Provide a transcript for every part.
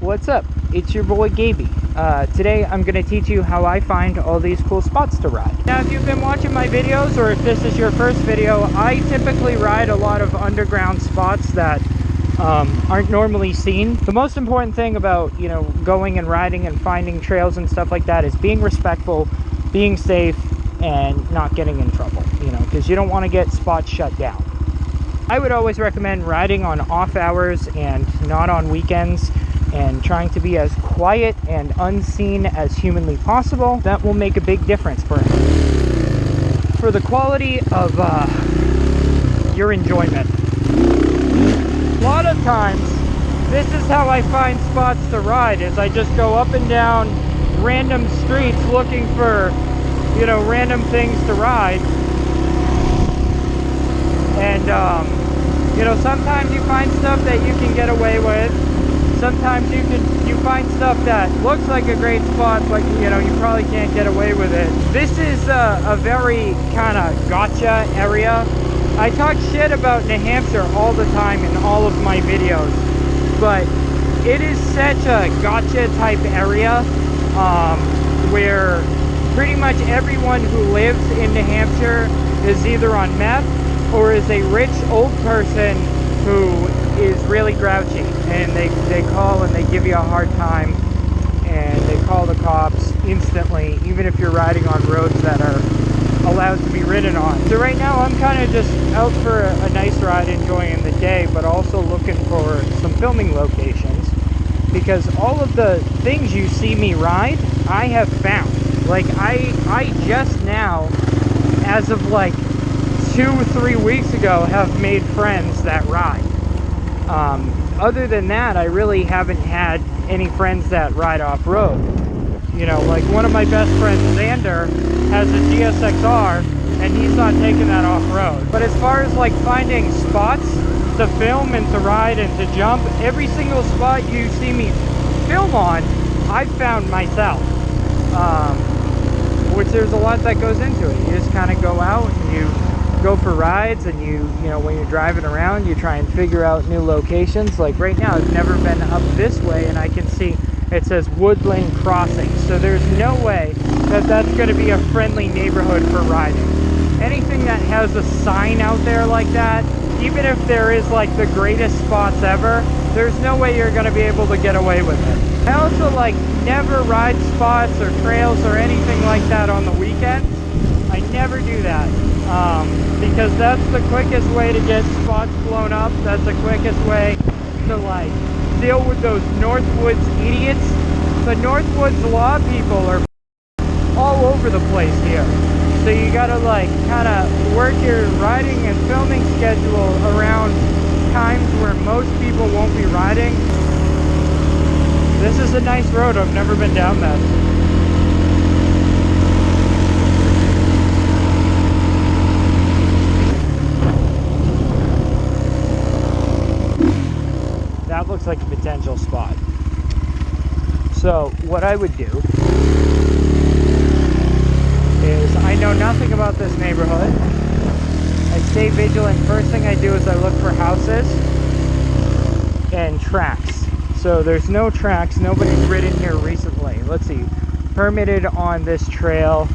What's up? It's your boy Gaby. Today I'm going to teach you how I find all these cool spots to ride. Now if you've been watching my videos, or if this is your first video, I typically ride a lot of underground spots that aren't normally seen. The most important thing about, going and riding and finding trails and stuff like that is being respectful, being safe, and not getting in trouble, because you don't want to get spots shut down. I would always recommend riding on off hours and not on weekends, and trying to be as quiet and unseen as humanly possible. That will make a big difference for the quality of your enjoyment. A lot of times, this is how I find spots to ride, is I just go up and down random streets looking for, random things to ride. And, sometimes you find stuff that you can get away with. Sometimes you find stuff that looks like a great spot, but you probably can't get away with it. This is a very kind of gotcha area. I talk shit about New Hampshire all the time in all of my videos, but it is such a gotcha type area where pretty much everyone who lives in New Hampshire is either on meth or is a rich old person who is really grouchy, and they call and they give you a hard time, and they call the cops instantly, even if you're riding on roads that are allowed to be ridden on. So right now I'm kind of just out for a nice ride, enjoying the day, but also looking for some filming locations, because all of the things you see me ride, I have found. Like I just now, as of like 2-3 weeks ago, have made friends that ride. Other than that, I really haven't had any friends that ride off-road. Like one of my best friends, Xander, has a GSXR, and he's not taking that off-road. But as far as like finding spots to film and to ride and to jump, every single spot you see me film on, I've found myself. Which there's a lot that goes into it. You just kind of go out and you go for rides, and when you're driving around, you try and figure out new locations. Like right now, I've never been up this way, and I can see it says Woodland Crossing, so there's no way that that's going to be a friendly neighborhood for riding. Anything that has a sign out there like that, even if there is like the greatest spots ever, there's no way you're going to be able to get away with it. I also never ride spots or trails or anything like that on the weekends. I never do that. Because that's the quickest way to get spots blown up. That's the quickest way to deal with those Northwoods idiots. The Northwoods law people are all over the place here. So you gotta kind of work your riding and filming schedule around times where most people won't be riding. This is a nice road. I've never been down that. That looks like a potential spot. So what I would do is, I know nothing about this neighborhood. I stay vigilant. First thing I do is I look for houses and tracks. So there's no tracks. Nobody's ridden here recently. Let's see. Permitted on this trail.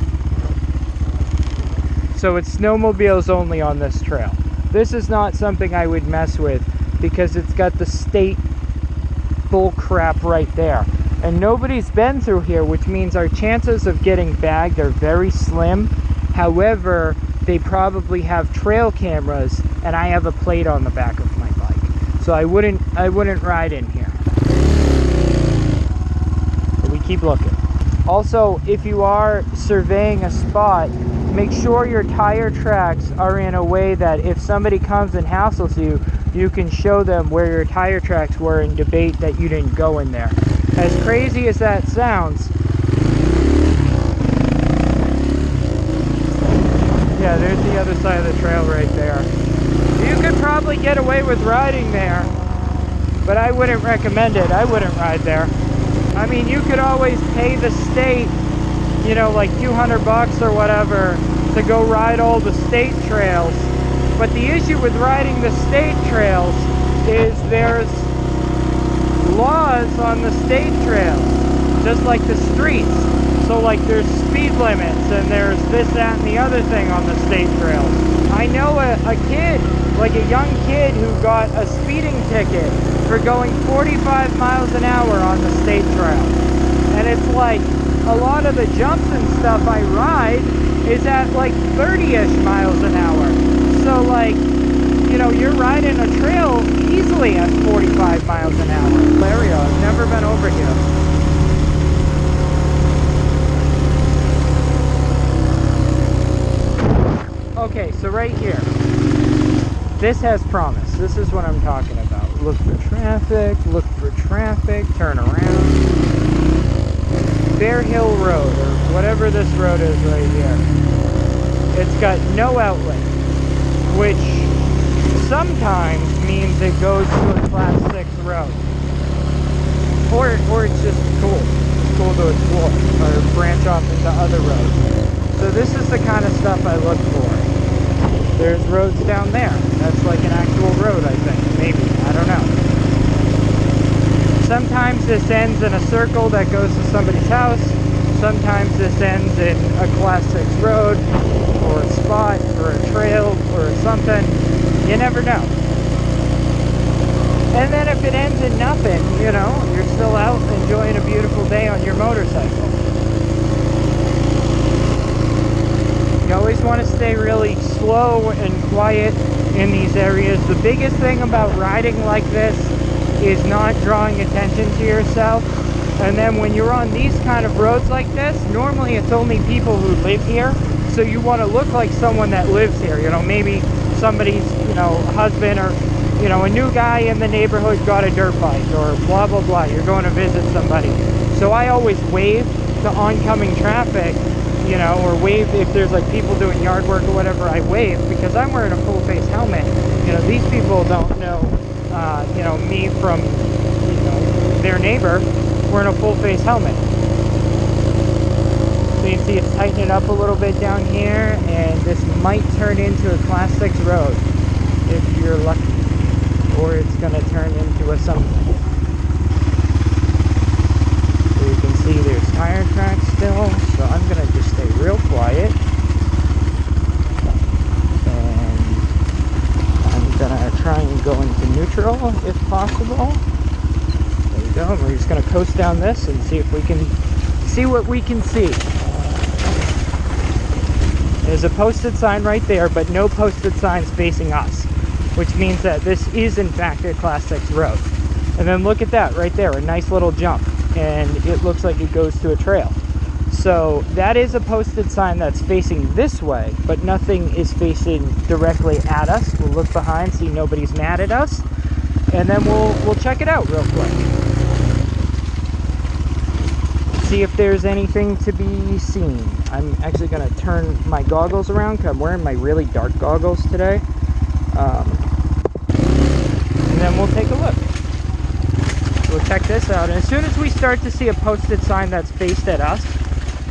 So it's snowmobiles only on this trail. This is not something I would mess with, because it's got the state bull crap right there. And nobody's been through here, which means our chances of getting bagged are very slim. However, they probably have trail cameras, and I have a plate on the back of my bike. So I wouldn't ride in here. But we keep looking. Also, if you are surveying a spot, make sure your tire tracks are in a way that if somebody comes and hassles you, you can show them where your tire tracks were and debate that you didn't go in there. As crazy as that sounds, yeah, there's the other side of the trail right there. You could probably get away with riding there, but I wouldn't recommend it. I wouldn't ride there. I mean, you could always pay the state, like $200 or whatever, to go ride all the state trails. But the issue with riding the state trails is there's laws laws on the state trails, just like the streets. So like there's speed limits and there's this, that, and the other thing on the state trails. I know a kid, like a young kid, who got a speeding ticket for going 45 miles an hour on the state trail. And it's like a lot of the jumps and stuff I ride is at like 30-ish miles an hour. So like, you know, you're riding a trail easily at 45 miles an hour. Area, I've never been over here. Okay, so right here, this has promise. This is what I'm talking about. Look for traffic, turn around. Bear Hill Road, or whatever this road is right here. It's got no outlet, which sometimes means it goes to a class 6 road. Or it's just cool. It's cool to explore, or branch off into other roads. So this is the kind of stuff I look for. There's roads down there. That's like an actual road, I think. Maybe. I don't know. Sometimes this ends in a circle that goes to somebody's house. Sometimes this ends in a class 6 road, or a spot, or a trail, or something. You never know. And then if it ends in nothing, you know, you're still out enjoying a beautiful day on your motorcycle. You always want to stay really slow and quiet in these areas. The biggest thing about riding like this is not drawing attention to yourself. And then when you're on these kind of roads like this, normally it's only people who live here. So you want to look like someone that lives here. You know, maybe somebody's, you know, husband, or, you know, a new guy in the neighborhood got a dirt bike, or blah, blah, blah. You're going to visit somebody. So I always wave to oncoming traffic, you know, or wave if there's like people doing yard work or whatever. I wave because I'm wearing a full face helmet. You know, these people don't know, you know, me from, you know, their neighbor wearing a full face helmet. So you can see it's tightening up a little bit down here, and this might turn into a class 6 road if you're lucky, or it's going to turn into a something. So you can see there's tire tracks still, so I'm going to just stay real quiet, and I'm going to try and go into neutral if possible. There we go. We're just going to coast down this and see if we can see what we can see. There's a posted sign right there, but no posted signs facing us, which means that this is in fact a class 6 road. And then look at that right there, a nice little jump, and it looks like it goes to a trail. So that is a posted sign that's facing this way, but nothing is facing directly at us. We'll look behind, see nobody's mad at us, and then we'll check it out real quick. See if there's anything to be seen. I'm actually going to turn my goggles around because I'm wearing my really dark goggles today. And then we'll take a look. We'll check this out. And as soon as we start to see a posted sign that's faced at us,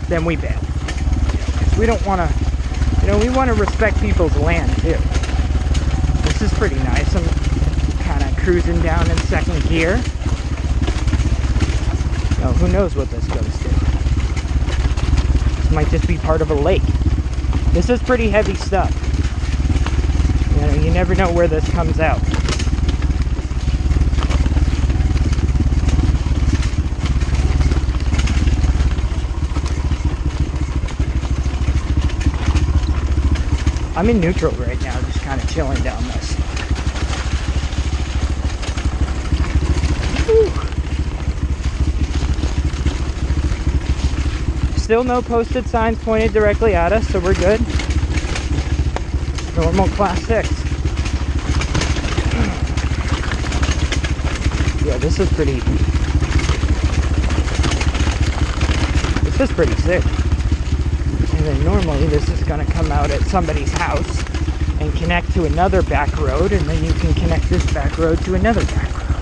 then we bail. Because we don't want to, you know, we want to respect people's land too. This is pretty nice. I'm kind of cruising down in second gear. Oh, who knows what this goes to. This might just be part of a lake. This is pretty heavy stuff. You know, you never know where this comes out. I'm in neutral right now, just kind of chilling down this. Whew. Still no posted signs pointed directly at us, so we're good. Normal class 6. Yeah, this is pretty sick. And then normally this is going to come out at somebody's house and connect to another back road, and then you can connect this back road to another back road.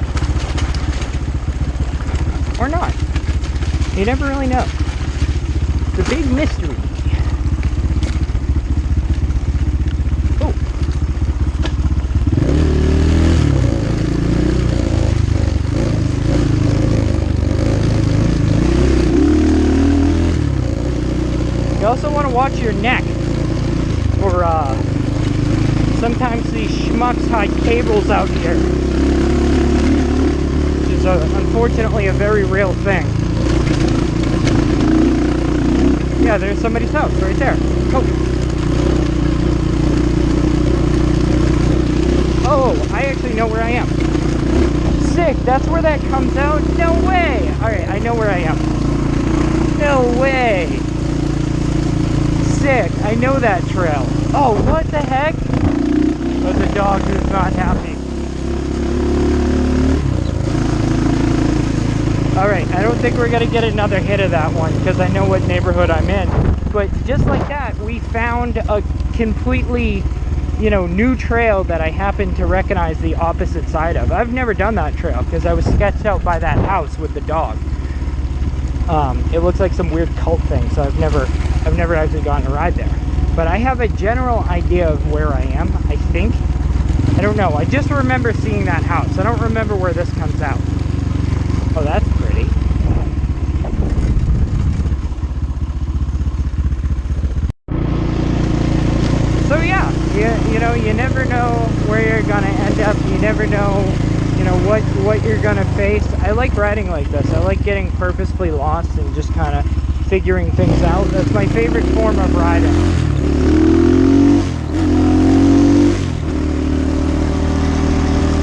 Or not. You never really know. It's a big mystery. Oh. also want to watch your neck. Or sometimes these schmucks hide cables out here, which is unfortunately a very real thing. Yeah, there's somebody's house right there. Oh, I actually know where I am. Sick, that's where that comes out? No way! Alright, I know where I am. No way! Sick, I know that trail. Oh, what the heck? Oh, the dog is not happy. Alright, I don't think we're gonna get another hit of that one because I know what neighborhood I'm in. But just like that, we found a completely, you know, new trail that I happened to recognize the opposite side of. I've never done that trail because I was sketched out by that house with the dog. It looks like some weird cult thing, so I've never actually gone to ride there. But I have a general idea of where I am, I think. I don't know. I just remember seeing that house. I don't remember where this comes out. Oh, that's pretty. So yeah, you know, you never know where you're gonna end up. You never know, you know, what you're gonna face. I like riding like this. I like getting purposefully lost and just kind of figuring things out. That's my favorite form of riding.